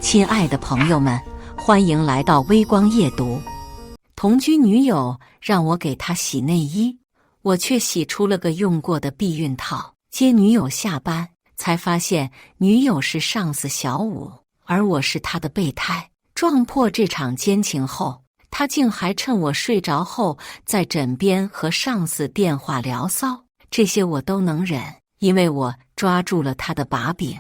亲爱的朋友们，欢迎来到微光夜读。同居女友让我给她洗内衣，我却洗出了个用过的避孕套。接女友下班，才发现女友是上司小五，而我是她的备胎。撞破这场奸情后，她竟还趁我睡着后在枕边和上司电话聊骚，这些我都能忍，因为我抓住了她的把柄。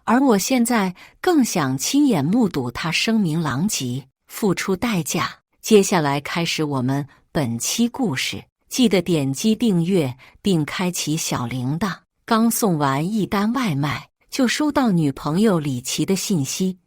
而我现在更想亲眼目睹他声名狼藉，付出代价。接下来开始我们本期故事，记得点击订阅并开启小铃铛。刚送完一单外卖，就收到女朋友李琦的信息：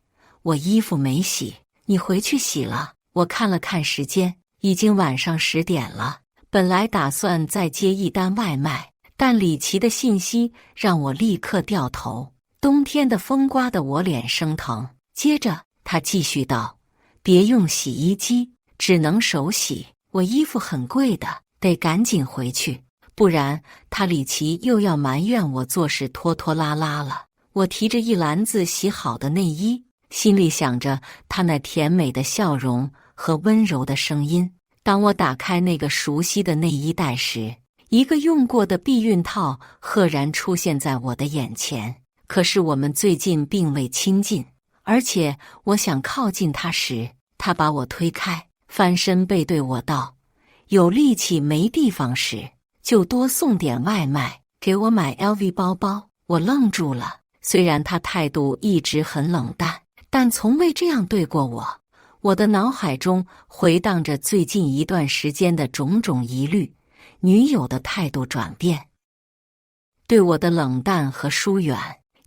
我衣服没洗，你回去洗了。我看了看时间，已经晚上10点了。本来打算再接一单外卖，但李琦的信息让我立刻掉头。冬天的风刮得我脸生疼。接着他继续道：别用洗衣机，只能手洗。我衣服很贵的，得赶紧回去，不然他李琦又要埋怨我做事拖拖拉拉了。我提着一篮子洗好的内衣，心里想着他那甜美的笑容和温柔的声音。当我打开那个熟悉的内衣袋时，一个用过的避孕套赫然出现在我的眼前。可是我们最近并未亲近，而且我想靠近他时，他把我推开，翻身背对我道：有力气没地方使，就多送点外卖，给我买 LV 包包。我愣住了，虽然他态度一直很冷淡，但从未这样对过我。我的脑海中回荡着最近一段时间的种种疑虑，女友的态度转变，对我的冷淡和疏远，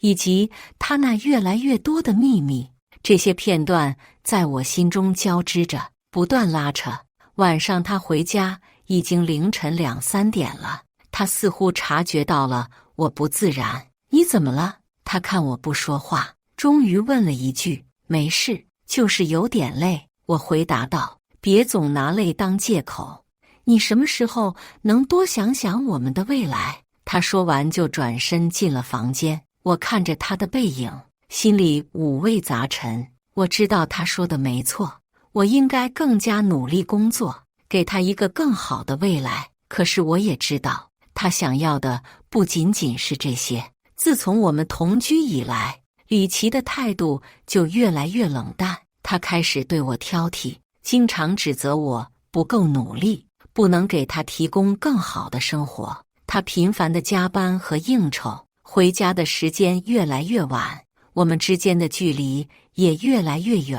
以及他那越来越多的秘密，这些片段在我心中交织着，不断拉扯。晚上他回家已经凌晨2、3点了，他似乎察觉到了我不自然。你怎么了？他看我不说话，终于问了一句：没事，就是有点累。我回答道：别总拿累当借口，你什么时候能多想想我们的未来？他说完就转身进了房间。我看着他的背影，心里五味杂陈。我知道他说的没错，我应该更加努力工作，给他一个更好的未来。可是我也知道，他想要的不仅仅是这些。自从我们同居以来，李琦的态度就越来越冷淡。他开始对我挑剔，经常指责我不够努力，不能给他提供更好的生活。他频繁的加班和应酬，回家的时间越来越晚，我们之间的距离也越来越远。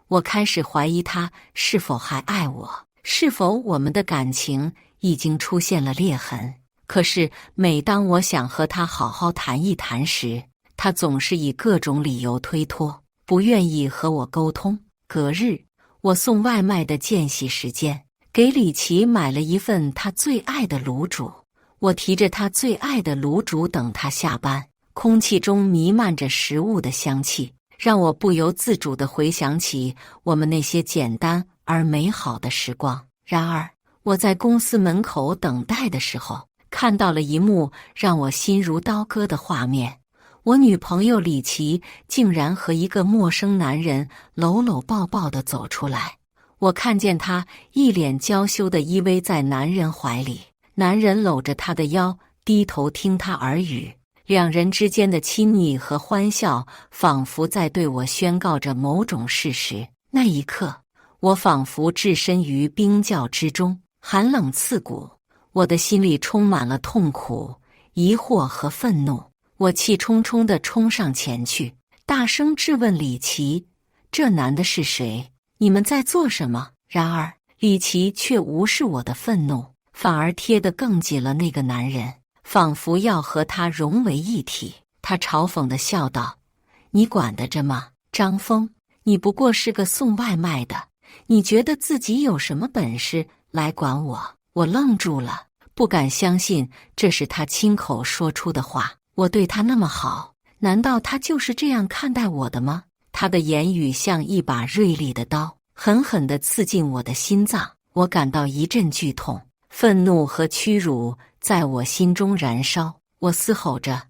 我开始怀疑他是否还爱我，是否我们的感情已经出现了裂痕。可是每当我想和他好好谈一谈时，他总是以各种理由推脱，不愿意和我沟通。隔日，我送外卖的间隙时间，给李琦买了一份他最爱的卤煮。我提着他最爱的卤煮等他下班，空气中弥漫着食物的香气，让我不由自主地回想起我们那些简单而美好的时光。然而，我在公司门口等待的时候，看到了一幕让我心如刀割的画面。我女朋友李琦竟然和一个陌生男人搂搂抱抱地走出来。我看见她一脸娇羞地依偎在男人怀里，男人搂着她的腰，低头听她耳语，两人之间的亲昵和欢笑仿佛在对我宣告着某种事实。那一刻，我仿佛置身于冰窖之中，寒冷刺骨，我的心里充满了痛苦、疑惑和愤怒。我气冲冲地冲上前去，大声质问李琦：这男的是谁？你们在做什么？然而，李琦却无视我的愤怒，反而贴得更紧了那个男人，仿佛要和他融为一体。他嘲讽地笑道：你管得着吗？张峰，你不过是个送外卖的，你觉得自己有什么本事来管我？我愣住了，不敢相信这是他亲口说出的话。我对他那么好，难道他就是这样看待我的吗？他的言语像一把锐利的刀，狠狠地刺进我的心脏。我感到一阵剧痛，愤怒和屈辱在我心中燃烧。我嘶吼着：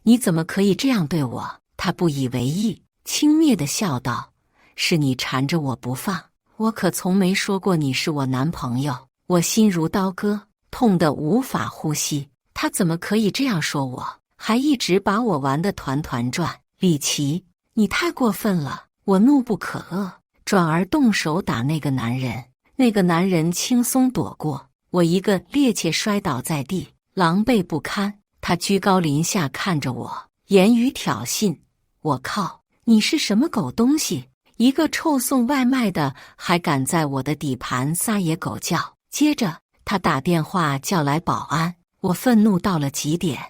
你怎么可以这样对我？他不以为意，轻蔑地笑道：“是你缠着我不放，我可从没说过你是我男朋友。”我心如刀割，痛得无法呼吸。他怎么可以这样说我？还一直把我玩得团团转。李琦，你太过分了！我怒不可遏，转而动手打那个男人。那个男人轻松躲过，我一个趔趄摔倒在地，狼狈不堪。他居高临下看着我，言语挑衅：“我靠，你是什么狗东西？一个臭送外卖的还敢在我的底盘撒野狗叫！”接着他打电话叫来保安，我愤怒到了极点，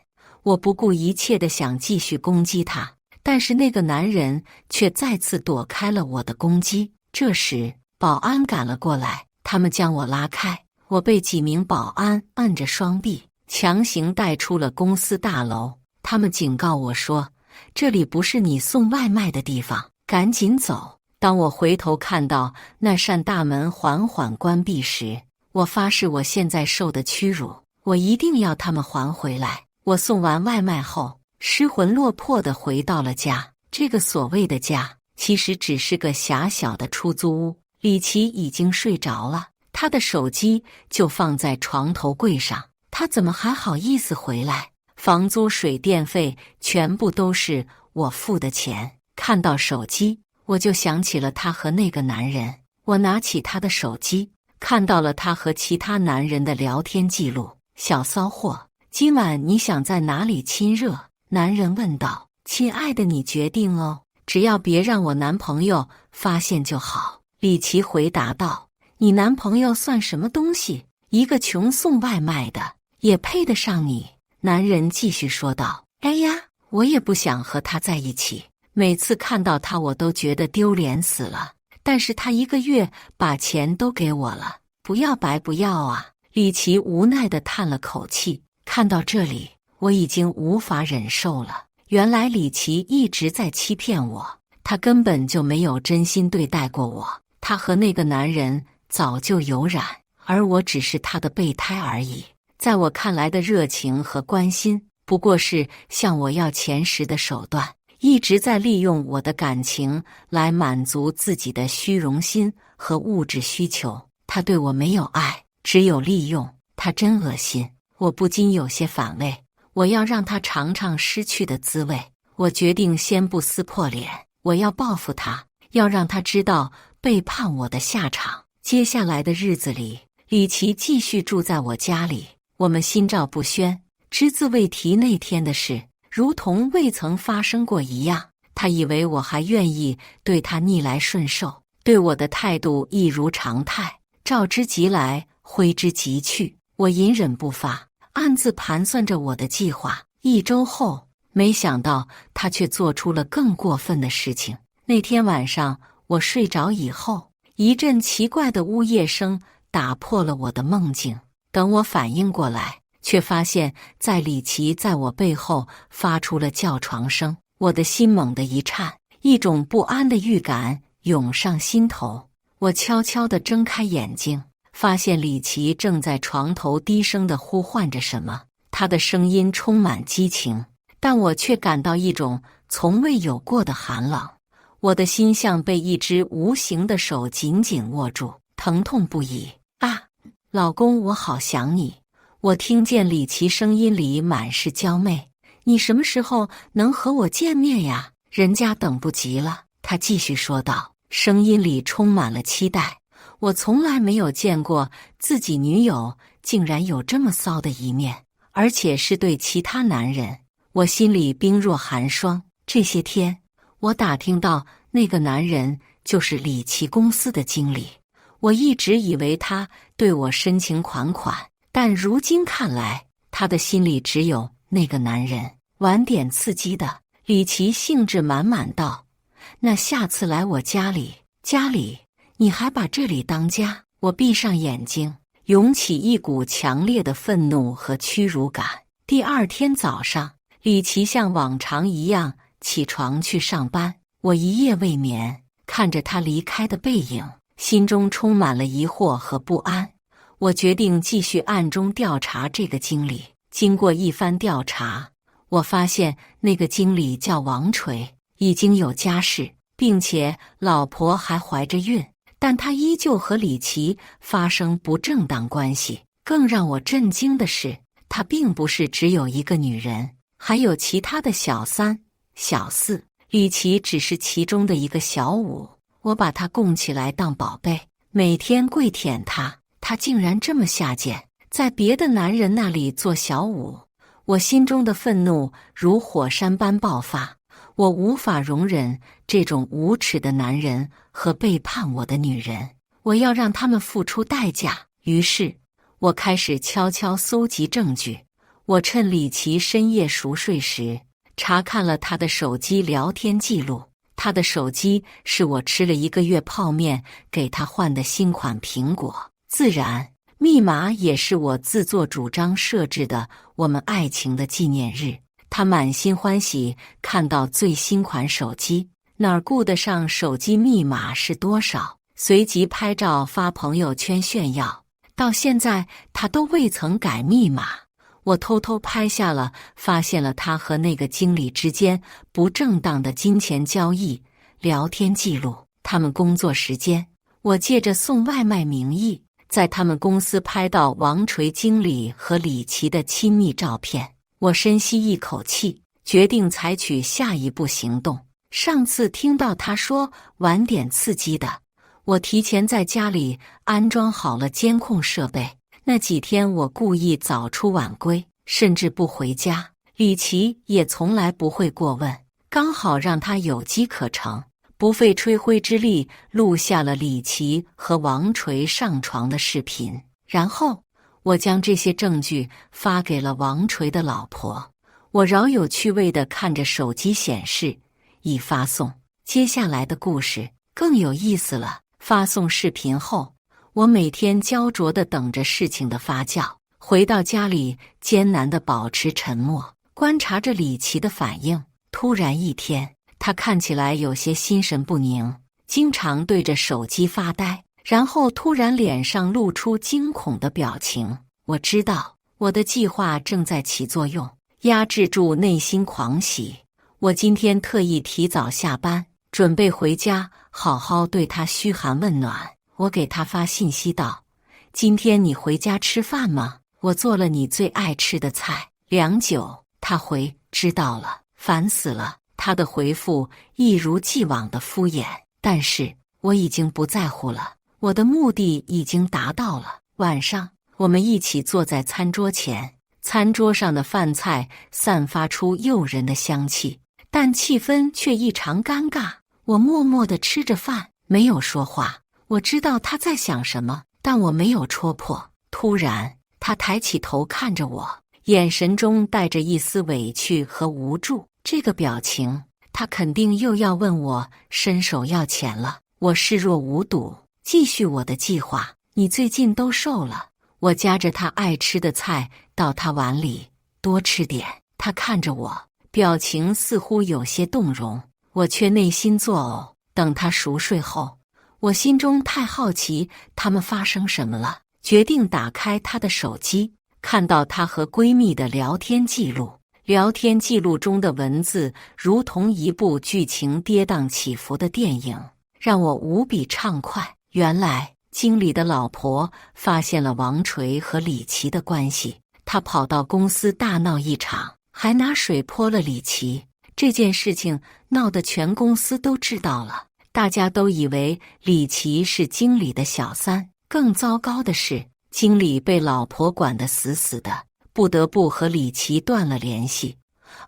我不顾一切地想继续攻击他，但是那个男人却再次躲开了我的攻击。这时保安赶了过来，他们将我拉开，我被几名保安按着双臂，强行带出了公司大楼。他们警告我说：“这里不是你送外卖的地方，赶紧走。”当我回头看到那扇大门缓缓关闭时，我发誓我现在受的屈辱，我一定要他们还回来。我送完外卖后，失魂落魄地回到了家。这个所谓的家，其实只是个狭小的出租屋。李琦已经睡着了，他的手机就放在床头柜上。他怎么还好意思回来？房租、水电费全部都是我付的钱。看到手机，我就想起了他和那个男人。我拿起他的手机，看到了他和其他男人的聊天记录。小骚货，今晚你想在哪里亲热？男人问道。亲爱的，你决定哦，只要别让我男朋友发现就好。李琦回答道。你男朋友算什么东西？一个穷送外卖的，也配得上你？男人继续说道。哎呀，我也不想和他在一起，每次看到他我都觉得丢脸死了。但是他一个月把钱都给我了，不要白不要啊！李琦无奈地叹了口气。看到这里，我已经无法忍受了。原来李琦一直在欺骗我，他根本就没有真心对待过我。他和那个男人早就有染，而我只是他的备胎而已。在我看来的热情和关心，不过是向我要钱时的手段，一直在利用我的感情来满足自己的虚荣心和物质需求。他对我没有爱，只有利用。他真恶心，我不禁有些反胃。我要让他尝尝失去的滋味。我决定先不撕破脸，我要报复他，要让他知道背叛我的下场。接下来的日子里，李琦继续住在我家里，我们心照不宣，只字未提那天的事，如同未曾发生过一样。他以为我还愿意对他逆来顺受，对我的态度一如常态，召之即来，挥之即去。我隐忍不发，暗自盘算着我的计划。1周后，没想到他却做出了更过分的事情。那天晚上，我睡着以后，一阵奇怪的呜咽声打破了我的梦境。等我反应过来，却发现在李琦在我背后发出了叫床声。我的心猛地一颤，一种不安的预感涌上心头。我悄悄地睁开眼睛，发现李琦正在床头低声地呼唤着什么，他的声音充满激情，但我却感到一种从未有过的寒冷。我的心像被一只无形的手紧紧握住，疼痛不已。啊，老公，我好想你。我听见李琦声音里满是娇媚。你什么时候能和我见面呀？人家等不及了。他继续说道，声音里充满了期待。我从来没有见过自己女友竟然有这么骚的一面，而且是对其他男人。我心里冰若寒霜。这些天，我打听到那个男人就是李琦公司的经理。我一直以为他对我深情款款，但如今看来，他的心里只有那个男人。晚点刺激的，李琦兴致满满道：“那下次来我家里，你还把这里当家？”我闭上眼睛，涌起一股强烈的愤怒和屈辱感。第二天早上，李琦像往常一样起床去上班。我一夜未眠，看着他离开的背影，心中充满了疑惑和不安。我决定继续暗中调查这个经理。经过一番调查，我发现那个经理叫王锤，已经有家室，并且老婆还怀着孕，但他依旧和李琦发生不正当关系。更让我震惊的是，他并不是只有一个女人，还有其他的小三、小四。李琦只是其中的一个小五，我把他供起来当宝贝，每天跪舔他，他竟然这么下贱，在别的男人那里做小五。我心中的愤怒如火山般爆发，我无法容忍这种无耻的男人和背叛我的女人，我要让他们付出代价。于是我开始悄悄搜集证据。我趁李琦深夜熟睡时，查看了他的手机聊天记录。他的手机是我吃了1个月泡面给他换的新款苹果，自然密码也是我自作主张设置的，我们爱情的纪念日。他满心欢喜看到最新款手机，哪儿顾得上手机密码是多少，随即拍照发朋友圈炫耀。到现在他都未曾改密码。我偷偷拍下了，发现了他和那个经理之间不正当的金钱交易聊天记录。他们工作时间，我借着送外卖名义，在他们公司拍到王锤经理和李琦的亲密照片。我深吸一口气，决定采取下一步行动。上次听到他说晚点刺激的，我提前在家里安装好了监控设备。那几天我故意早出晚归，甚至不回家，李琦也从来不会过问，刚好让他有机可乘，不费吹灰之力录下了李琦和王锤上床的视频。然后我将这些证据发给了王锤的老婆。我饶有趣味地看着手机显示已发送。接下来的故事更有意思了。发送视频后，我每天焦灼地等着事情的发酵。回到家里，艰难地保持沉默，观察着李琦的反应。突然一天，他看起来有些心神不宁，经常对着手机发呆，然后突然脸上露出惊恐的表情。我知道我的计划正在起作用，压制住内心狂喜。我今天特意提早下班，准备回家好好对他嘘寒问暖。我给他发信息道：今天你回家吃饭吗？我做了你最爱吃的菜。良久，他回：知道了。烦死了。他的回复一如既往的敷衍，但是我已经不在乎了，我的目的已经达到了。晚上，我们一起坐在餐桌前，餐桌上的饭菜散发出诱人的香气，但气氛却异常尴尬。我默默地吃着饭，没有说话。我知道他在想什么，但我没有戳破。突然，他抬起头看着我，眼神中带着一丝委屈和无助。这个表情，他肯定又要问我伸手要钱了。我视若无睹，继续我的计划。你最近都瘦了。我夹着他爱吃的菜到他碗里，多吃点。他看着我，表情似乎有些动容，我却内心作呕。等他熟睡后，我心中太好奇他们发生什么了，决定打开他的手机，看到她和闺蜜的聊天记录。聊天记录中的文字如同一部剧情跌宕起伏的电影，让我无比畅快。原来经理的老婆发现了王锤和李琦的关系，她跑到公司大闹一场，还拿水泼了李琦。这件事情闹得全公司都知道了，大家都以为李琦是经理的小三。更糟糕的是，经理被老婆管得死死的，不得不和李琦断了联系，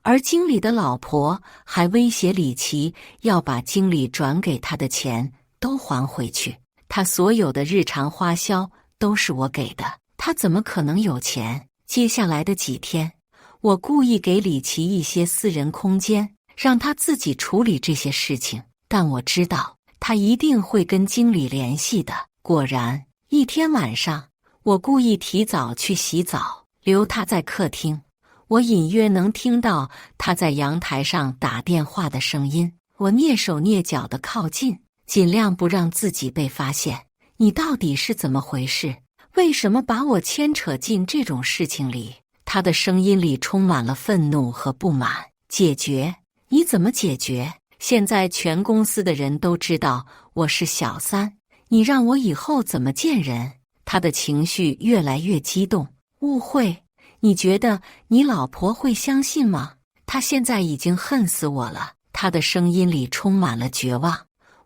而经理的老婆还威胁李琦要把经理转给他的钱都还回去。他所有的日常花销都是我给的，他怎么可能有钱？接下来的几天，我故意给李琦一些私人空间，让他自己处理这些事情，但我知道他一定会跟经理联系的。果然，一天晚上，我故意提早去洗澡，留他在客厅。我隐约能听到他在阳台上打电话的声音。我蹑手蹑脚地靠近，尽量不让自己被发现。你到底是怎么回事？为什么把我牵扯进这种事情里？他的声音里充满了愤怒和不满。解决？你怎么解决？现在全公司的人都知道我是小三，你让我以后怎么见人？他的情绪越来越激动。误会？你觉得你老婆会相信吗？她现在已经恨死我了。他的声音里充满了绝望。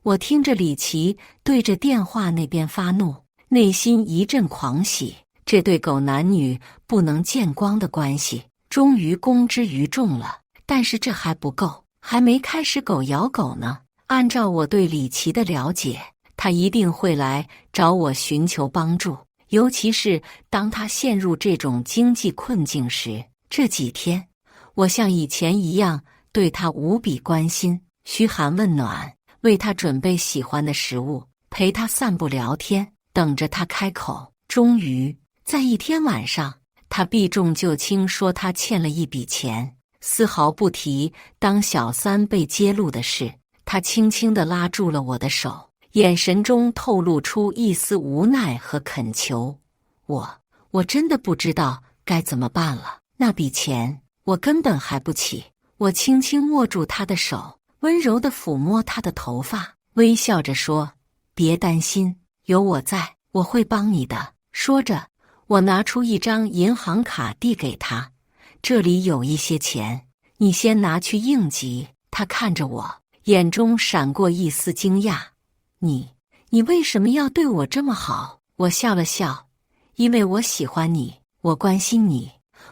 我听着李琦对着电话那边发怒，内心一阵狂喜。这对狗男女不能见光的关系终于公之于众了。但是这还不够，还没开始狗咬狗呢。按照我对李琦的了解，他一定会来找我寻求帮助，尤其是当他陷入这种经济困境时。这几天，我像以前一样对他无比关心，嘘寒问暖，为他准备喜欢的食物，陪他散步聊天，等着他开口。终于，在一天晚上，他避重就轻说他欠了一笔钱，丝毫不提当小三被揭露的事。他轻轻地拉住了我的手，眼神中透露出一丝无奈和恳求。我真的不知道该怎么办了，那笔钱我根本还不起。我轻轻握住他的手，温柔地抚摸他的头发，微笑着说：“别担心，有我在，我会帮你的。”说着，我拿出一张银行卡递给他，这里有一些钱，你先拿去应急。他看着我，眼中闪过一丝惊讶。你为什么要对我这么好？我笑了笑，因为我喜欢你，我关心你，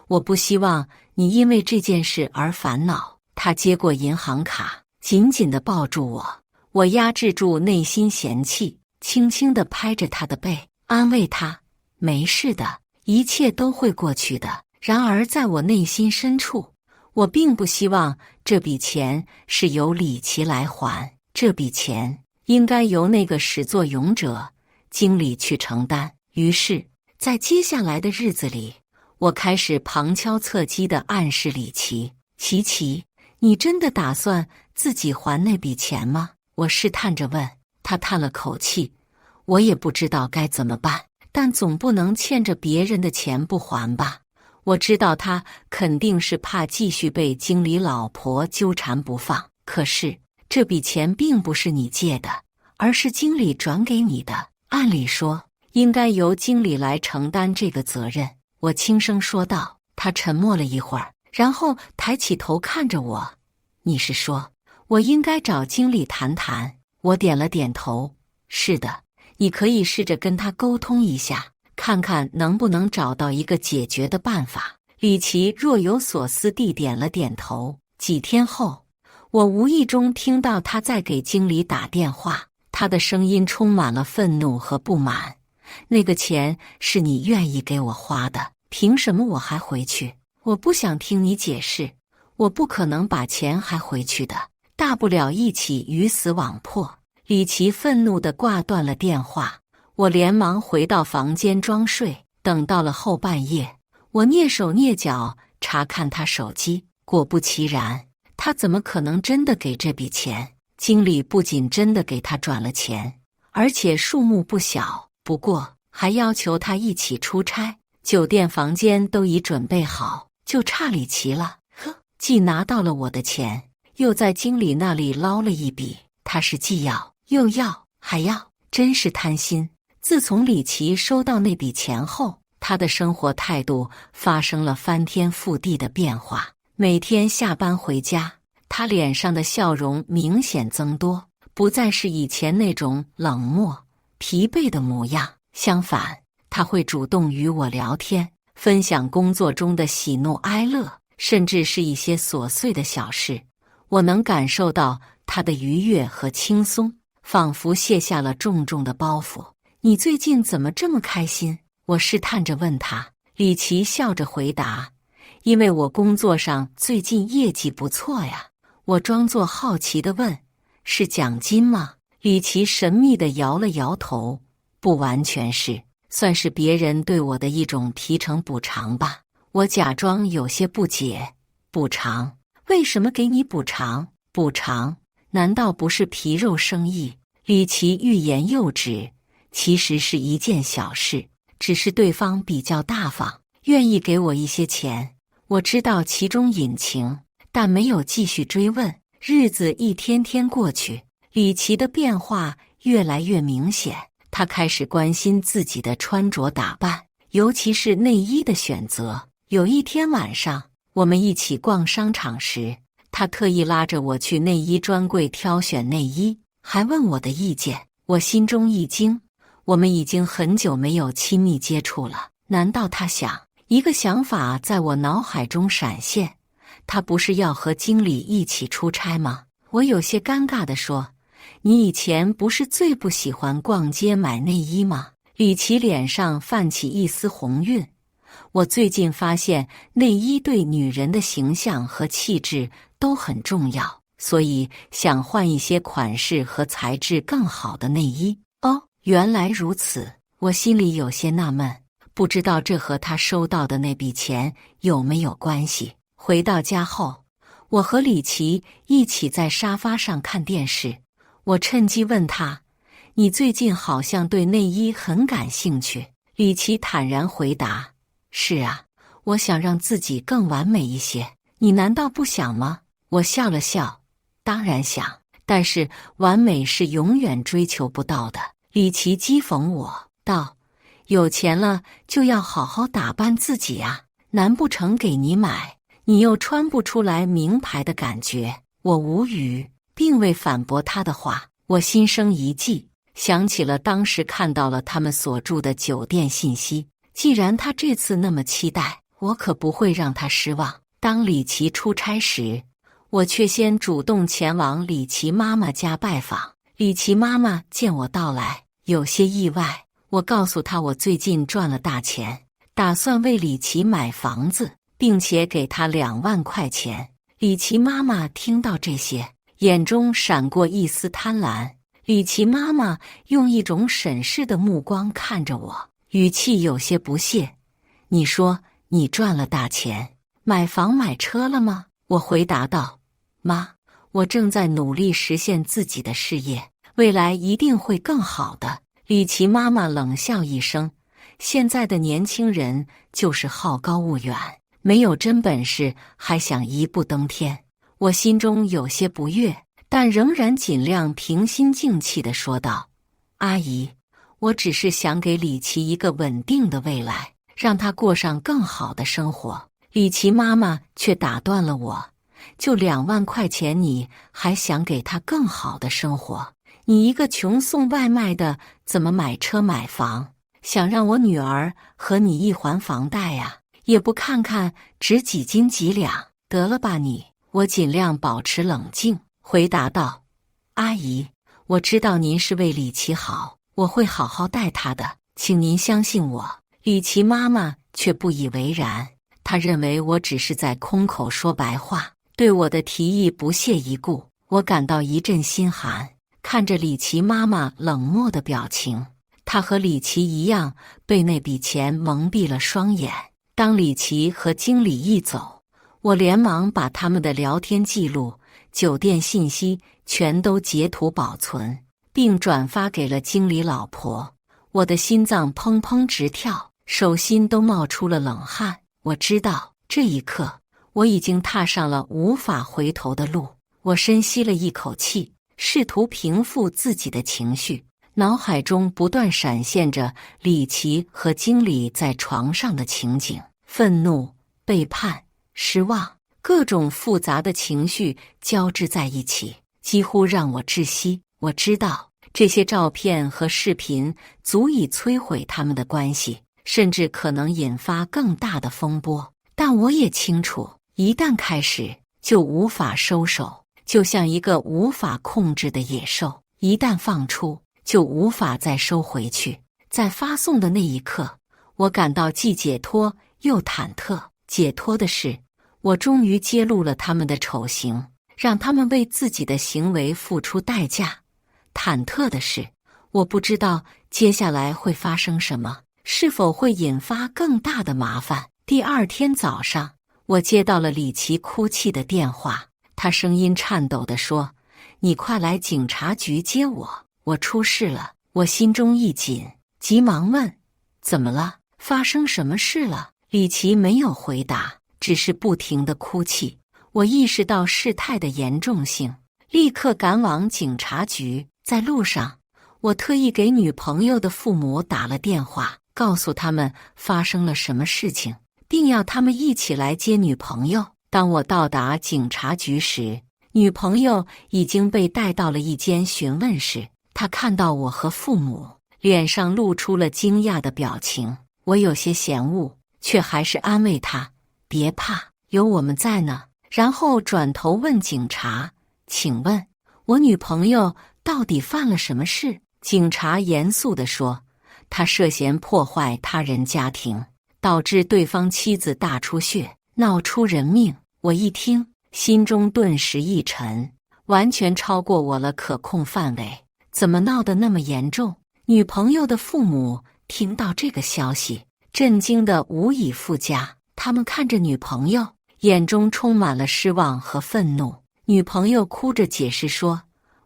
我不希望你因为这件事而烦恼。他接过银行卡，紧紧地抱住我，我压制住内心嫌弃，轻轻地拍着他的背，安慰他：“没事的，一切都会过去的。”然而在我内心深处，我并不希望这笔钱是由李琦来还，这笔钱应该由那个始作俑者经理去承担。于是，在接下来的日子里，我开始旁敲侧击地暗示李琦：“琦，你真的打算自己还那笔钱吗？”我试探着问。他叹了口气：“我也不知道该怎么办，但总不能欠着别人的钱不还吧？”我知道他肯定是怕继续被经理老婆纠缠不放，可是这笔钱并不是你借的，而是经理转给你的，按理说应该由经理来承担这个责任。我轻声说道。他沉默了一会儿，然后抬起头看着我：“你是说我应该找经理谈谈？”我点了点头：“是的，你可以试着跟他沟通一下，看看能不能找到一个解决的办法。”李琦若有所思地点了点头。几天后，我无意中听到他在给经理打电话，他的声音充满了愤怒和不满：“那个钱是你愿意给我花的，凭什么我还回去？我不想听你解释，我不可能把钱还回去的，大不了一起鱼死网破。”李琦愤怒地挂断了电话。我连忙回到房间装睡，等到了后半夜，我蹑手蹑脚查看他手机，果不其然，他怎么可能真的给这笔钱？经理不仅真的给他转了钱，而且数目不小，不过还要求他一起出差，酒店房间都已准备好，就差李琦了。既拿到了我的钱，又在经理那里捞了一笔，他是既要又要还要，真是贪心。自从李琦收到那笔钱后，他的生活态度发生了翻天覆地的变化。每天下班回家，他脸上的笑容明显增多，不再是以前那种冷漠、疲惫的模样。相反，他会主动与我聊天，分享工作中的喜怒哀乐，甚至是一些琐碎的小事。我能感受到他的愉悦和轻松，仿佛卸下了重重的包袱。你最近怎么这么开心？我试探着问他。李琦笑着回答：“因为我工作上最近业绩不错呀。”我装作好奇地问：“是奖金吗？”李琦神秘地摇了摇头：“不完全是，算是别人对我的一种提成补偿吧。”我假装有些不解：“补偿？为什么给你补偿？补偿？难道不是皮肉生意？”李琦欲言又止。其实是一件小事，只是对方比较大方，愿意给我一些钱。我知道其中隐情，但没有继续追问。日子一天天过去，李琦的变化越来越明显。他开始关心自己的穿着打扮，尤其是内衣的选择。有一天晚上，我们一起逛商场时，他特意拉着我去内衣专柜挑选内衣，还问我的意见。我心中一惊，我们已经很久没有亲密接触了，难道他想？一个想法在我脑海中闪现，他不是要和经理一起出差吗？我有些尴尬地说，你以前不是最不喜欢逛街买内衣吗？李琦脸上泛起一丝红晕。我最近发现内衣对女人的形象和气质都很重要，所以想换一些款式和材质更好的内衣。哦，原来如此，我心里有些纳闷，不知道这和他收到的那笔钱有没有关系。回到家后，我和李琦一起在沙发上看电视。我趁机问他，你最近好像对内衣很感兴趣。李琦坦然回答，是啊，我想让自己更完美一些。你难道不想吗？我笑了笑，当然想，但是完美是永远追求不到的。李琦讥讽我道，有钱了就要好好打扮自己啊，难不成给你买，你又穿不出来名牌的感觉？我无语，并未反驳他的话。我心生一计，想起了当时看到了他们所住的酒店信息，既然他这次那么期待，我可不会让他失望。当李琦出差时，我却先主动前往李琦妈妈家拜访。李琦妈妈见我到来，有些意外。我告诉她我最近赚了大钱，打算为李琦买房子，并且给他2万块钱。李琦妈妈听到这些，眼中闪过一丝贪婪。李琦妈妈用一种审视的目光看着我，语气有些不屑，你说你赚了大钱，买房买车了吗？我回答道，妈，我正在努力实现自己的事业，未来一定会更好的。李琦妈妈冷笑一声，现在的年轻人就是好高骛远，没有真本事还想一步登天。我心中有些不悦，但仍然尽量平心静气地说道，阿姨，我只是想给李琦一个稳定的未来，让他过上更好的生活。李琦妈妈却打断了我，就2万块钱你还想给他更好的生活？你一个穷送外卖的，怎么买车买房？想让我女儿和你一还房贷呀？也不看看值几斤几两？得了吧你！我尽量保持冷静，回答道，阿姨，我知道您是为李琦好，我会好好待他的，请您相信我。李琦妈妈却不以为然，她认为我只是在空口说白话，对我的提议不屑一顾。我感到一阵心寒，看着李琦妈妈冷漠的表情，她和李琦一样被那笔钱蒙蔽了双眼。当李琦和经理一走，我连忙把他们的聊天记录、酒店信息全都截图保存，并转发给了经理老婆。我的心脏砰砰直跳，手心都冒出了冷汗。我知道，这一刻我已经踏上了无法回头的路。我深吸了一口气，试图平复自己的情绪，脑海中不断闪现着李琦和经理在床上的情景，愤怒、背叛、失望，各种复杂的情绪交织在一起，几乎让我窒息。我知道这些照片和视频足以摧毁他们的关系，甚至可能引发更大的风波，但我也清楚，一旦开始就无法收手，就像一个无法控制的野兽，一旦放出就无法再收回去。在发送的那一刻，我感到既解脱又忐忑。解脱的是，我终于揭露了他们的丑行，让他们为自己的行为付出代价。忐忑的是，我不知道接下来会发生什么，是否会引发更大的麻烦。第二天早上，我接到了李琦哭泣的电话，他声音颤抖地说，你快来警察局接我，我出事了。我心中一紧，急忙问，怎么了？发生什么事了？李琦没有回答，只是不停地哭泣。我意识到事态的严重性，立刻赶往警察局。在路上，我特意给女朋友的父母打了电话，告诉他们发生了什么事情，并要他们一起来接女朋友。当我到达警察局时，女朋友已经被带到了一间询问室。她看到我和父母，脸上露出了惊讶的表情。我有些嫌恶，却还是安慰她：“别怕，有我们在呢。”然后转头问警察：“请问，我女朋友到底犯了什么事？”警察严肃地说：“她涉嫌破坏他人家庭，导致对方妻子大出血，闹出人命。”我一听，心中顿时一沉，完全超过我了可控范围。怎么闹得那么严重？女朋友的父母听到这个消息，震惊得无以复加。他们看着女朋友，眼中充满了失望和愤怒。女朋友哭着解释说：“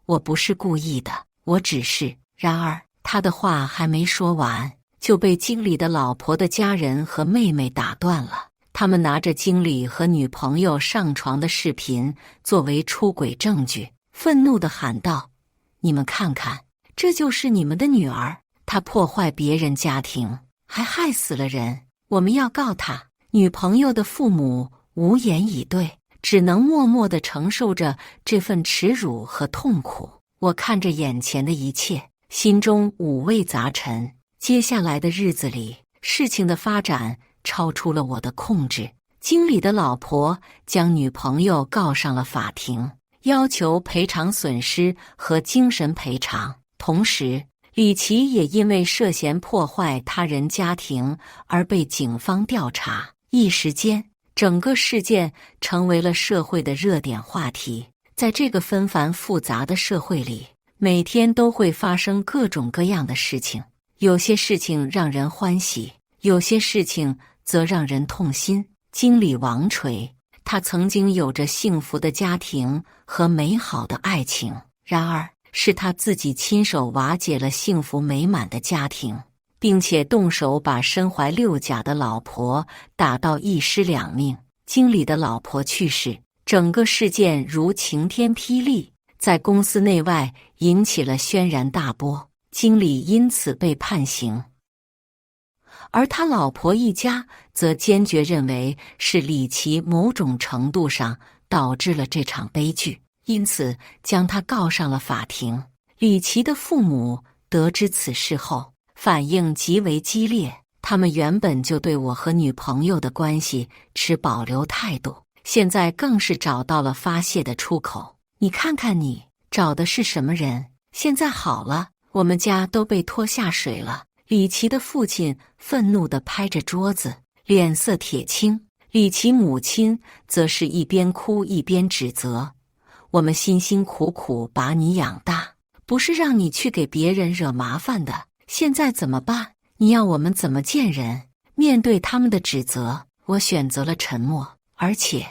我不是故意的，我只是……”然而，她的话还没说完，就被经理的老婆的家人和妹妹打断了。他们拿着经理和女朋友上床的视频作为出轨证据，愤怒地喊道：“你们看看，这就是你们的女儿，她破坏别人家庭，还害死了人，我们要告她。”女朋友的父母无言以对，只能默默地承受着这份耻辱和痛苦。我看着眼前的一切，心中五味杂陈。接下来的日子里，事情的发展超出了我的控制。经理的老婆将女朋友告上了法庭，要求赔偿损失和精神赔偿。同时，李琦也因为涉嫌破坏他人家庭而被警方调查。一时间，整个事件成为了社会的热点话题。在这个纷繁复杂的社会里，每天都会发生各种各样的事情，有些事情让人欢喜，有些事情则让人痛心。经理王锤，他曾经有着幸福的家庭和美好的爱情，然而是他自己亲手瓦解了幸福美满的家庭，并且动手把身怀6甲的老婆打到一尸两命。经理的老婆去世，整个事件如晴天霹雳，在公司内外引起了轩然大波，经理因此被判刑。而他老婆一家则坚决认为是李琦某种程度上导致了这场悲剧，因此将他告上了法庭。李琦的父母得知此事后，反应极为激烈，他们原本就对我和女朋友的关系持保留态度，现在更是找到了发泄的出口。你看看你找的是什么人？现在好了，我们家都被拖下水了。李琦的父亲愤怒地拍着桌子，脸色铁青。李琦母亲则是一边哭一边指责：“我们辛辛苦苦把你养大，不是让你去给别人惹麻烦的，现在怎么办？你要我们怎么见人？”面对他们的指责，我选择了沉默，而且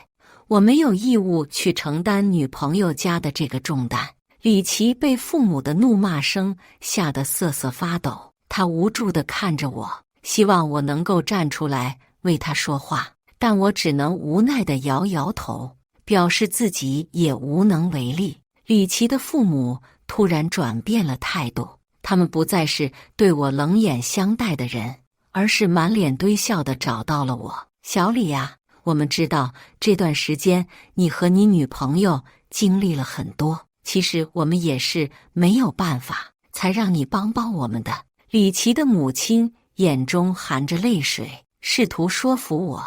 我没有义务去承担女朋友家的这个重担。李琦被父母的怒骂声吓得瑟瑟发抖。他无助地看着我，希望我能够站出来为他说话，但我只能无奈地摇摇头，表示自己也无能为力。李琦的父母突然转变了态度，他们不再是对我冷眼相待的人，而是满脸堆笑地找到了我：“小李呀，我们知道这段时间你和你女朋友经历了很多，其实我们也是没有办法才让你帮帮我们的。”李琦的母亲眼中含着泪水，试图说服我：“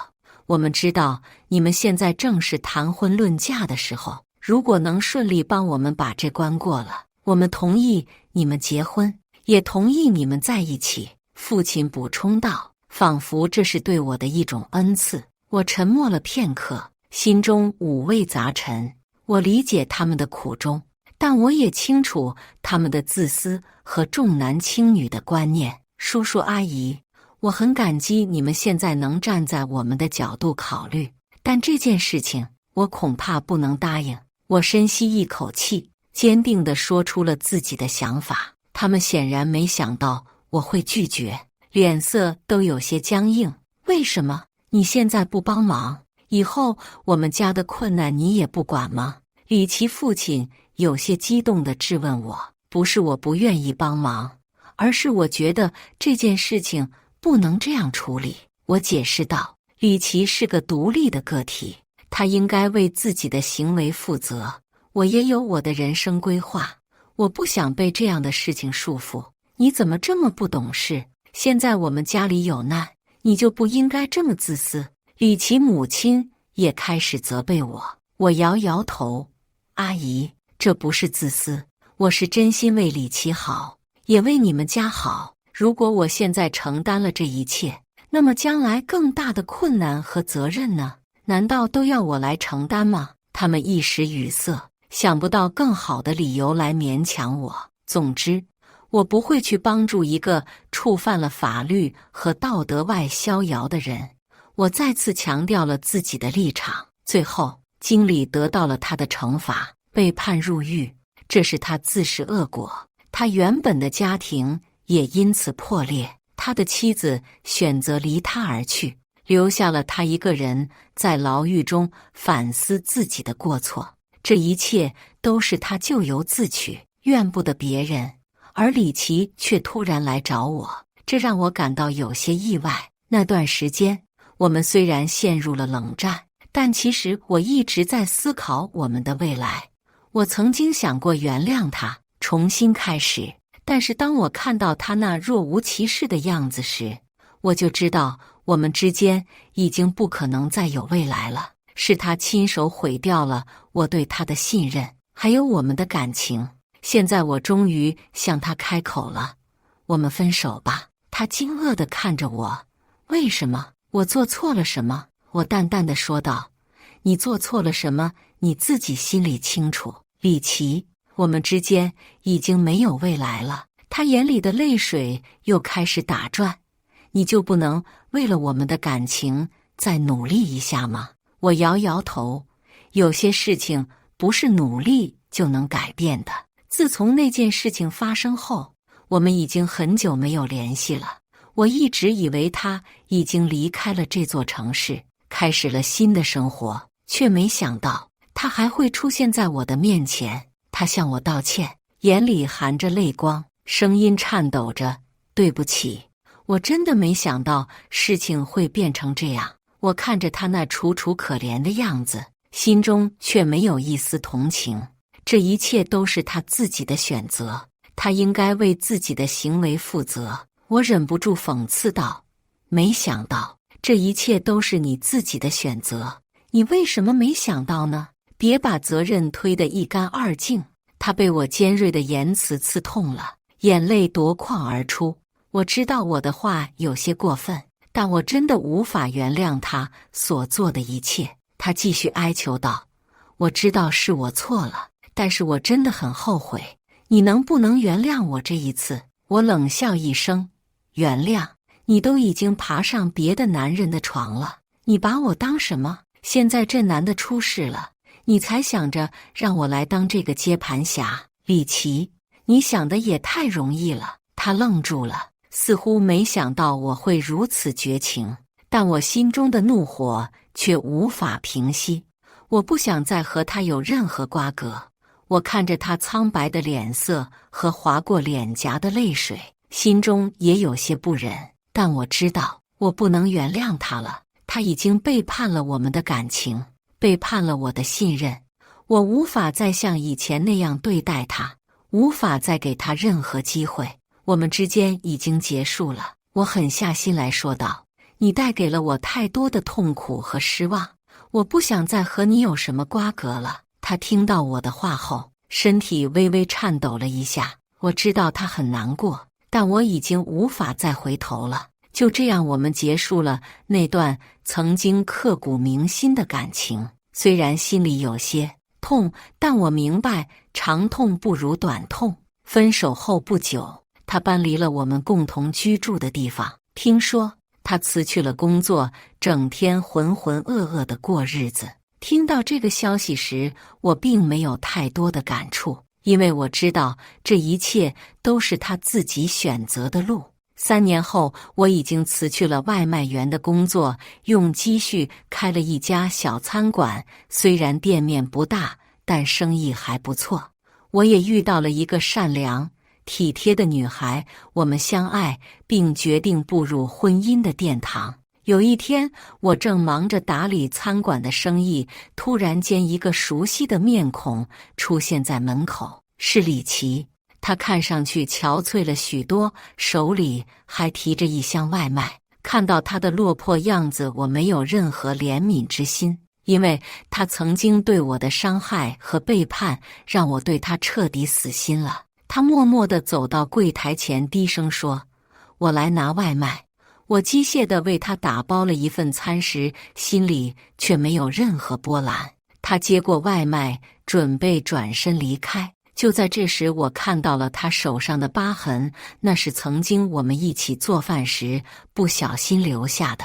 我们知道你们现在正是谈婚论嫁的时候，如果能顺利帮我们把这关过了，我们同意你们结婚，也同意你们在一起。”父亲补充道，仿佛这是对我的一种恩赐。我沉默了片刻，心中五味杂陈。我理解他们的苦衷，但我也清楚他们的自私和重男轻女的观念。叔叔阿姨，我很感激你们现在能站在我们的角度考虑，但这件事情我恐怕不能答应。我深吸一口气，坚定地说出了自己的想法。他们显然没想到我会拒绝，脸色都有些僵硬。为什么你现在不帮忙？以后我们家的困难你也不管吗？李琦父亲有些激动地质问我。不是我不愿意帮忙，而是我觉得这件事情不能这样处理。我解释道，李琦是个独立的个体，他应该为自己的行为负责。我也有我的人生规划，我不想被这样的事情束缚。你怎么这么不懂事？现在我们家里有难，你就不应该这么自私。李琦母亲也开始责备我，我摇摇头，阿姨，这不是自私，我是真心为李琦好，也为你们家好。如果我现在承担了这一切，那么将来更大的困难和责任呢？难道都要我来承担吗？他们一时语塞，想不到更好的理由来勉强我。总之，我不会去帮助一个触犯了法律和道德外逍遥的人。我再次强调了自己的立场。最后，经理得到了他的惩罚，被判入狱。这是他自食恶果，他原本的家庭也因此破裂，他的妻子选择离他而去，留下了他一个人在牢狱中反思自己的过错。这一切都是他咎由自取，怨不得别人，而李琦却突然来找我，这让我感到有些意外。那段时间，我们虽然陷入了冷战，但其实我一直在思考我们的未来。我曾经想过原谅他，重新开始，但是当我看到他那若无其事的样子时，我就知道我们之间已经不可能再有未来了。是他亲手毁掉了我对他的信任，还有我们的感情。现在我终于向他开口了，我们分手吧。他惊愕地看着我，为什么？我做错了什么？我淡淡地说道，你做错了什么，你自己心里清楚。李琦，我们之间已经没有未来了。他眼里的泪水又开始打转。你就不能为了我们的感情再努力一下吗？我摇摇头，有些事情不是努力就能改变的。自从那件事情发生后，我们已经很久没有联系了。我一直以为他已经离开了这座城市，开始了新的生活，却没想到他还会出现在我的面前。他向我道歉，眼里含着泪光，声音颤抖着，对不起，我真的没想到事情会变成这样。我看着他那楚楚可怜的样子，心中却没有一丝同情。这一切都是他自己的选择，他应该为自己的行为负责。我忍不住讽刺道，没想到这一切都是你自己的选择，你为什么没想到呢？别把责任推得一干二净。他被我尖锐的言辞刺痛了，眼泪夺眶而出。我知道我的话有些过分，但我真的无法原谅他所做的一切。他继续哀求道，我知道是我错了，但是我真的很后悔，你能不能原谅我这一次？我冷笑一声，原谅？你都已经爬上别的男人的床了，你把我当什么？现在这男的出事了，你才想着让我来当这个接盘侠？李琦，你想的也太容易了。他愣住了，似乎没想到我会如此绝情，但我心中的怒火却无法平息。我不想再和他有任何瓜葛。我看着他苍白的脸色和划过脸颊的泪水，心中也有些不忍，但我知道我不能原谅他了。他已经背叛了我们的感情，背叛了我的信任。我无法再像以前那样对待他，无法再给他任何机会。我们之间已经结束了。我狠下心来说道，你带给了我太多的痛苦和失望，我不想再和你有什么瓜葛了。他听到我的话后，身体微微颤抖了一下。我知道他很难过，但我已经无法再回头了。就这样，我们结束了那段曾经刻骨铭心的感情。虽然心里有些痛，但我明白长痛不如短痛。分手后不久，他搬离了我们共同居住的地方。听说他辞去了工作，整天浑浑噩噩地过日子。听到这个消息时，我并没有太多的感触，因为我知道这一切都是他自己选择的路。3年后，我已经辞去了外卖员的工作，用积蓄开了一家小餐馆。虽然店面不大，但生意还不错。我也遇到了一个善良、体贴的女孩，我们相爱，并决定步入婚姻的殿堂。有一天，我正忙着打理餐馆的生意，突然间一个熟悉的面孔出现在门口，是李琦。他看上去憔悴了许多，手里还提着一箱外卖。看到他的落魄样子，我没有任何怜悯之心，因为他曾经对我的伤害和背叛，让我对他彻底死心了。他默默地走到柜台前，低声说：“我来拿外卖。”我机械地为他打包了一份餐食，心里却没有任何波澜。他接过外卖，准备转身离开。就在这时，我看到了他手上的疤痕，那是曾经我们一起做饭时不小心留下的。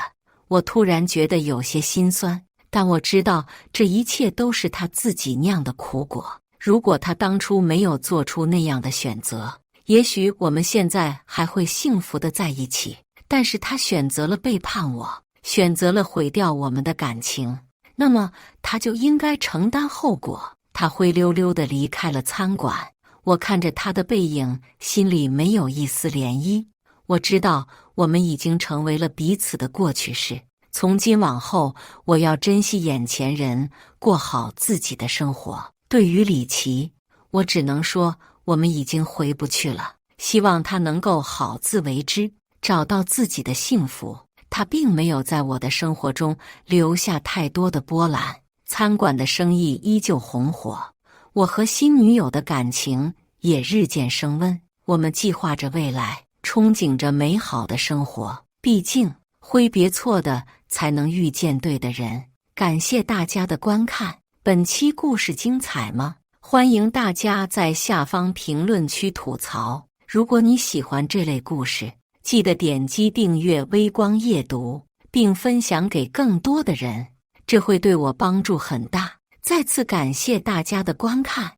我突然觉得有些心酸，但我知道这一切都是他自己酿的苦果。如果他当初没有做出那样的选择，也许我们现在还会幸福的在一起。但是他选择了背叛我，选择了毁掉我们的感情，那么他就应该承担后果。他灰溜溜地离开了餐馆，我看着他的背影，心里没有一丝涟漪。我知道我们已经成为了彼此的过去式，从今往后，我要珍惜眼前人，过好自己的生活。对于李琦，我只能说，我们已经回不去了。希望他能够好自为之，找到自己的幸福。他并没有在我的生活中留下太多的波澜。餐馆的生意依旧红火，我和新女友的感情也日渐升温。我们计划着未来，憧憬着美好的生活。毕竟，挥别错的，才能遇见对的人。感谢大家的观看，本期故事精彩吗？欢迎大家在下方评论区吐槽。如果你喜欢这类故事，记得点击订阅微光夜读，并分享给更多的人。这会对我帮助很大。再次感谢大家的观看。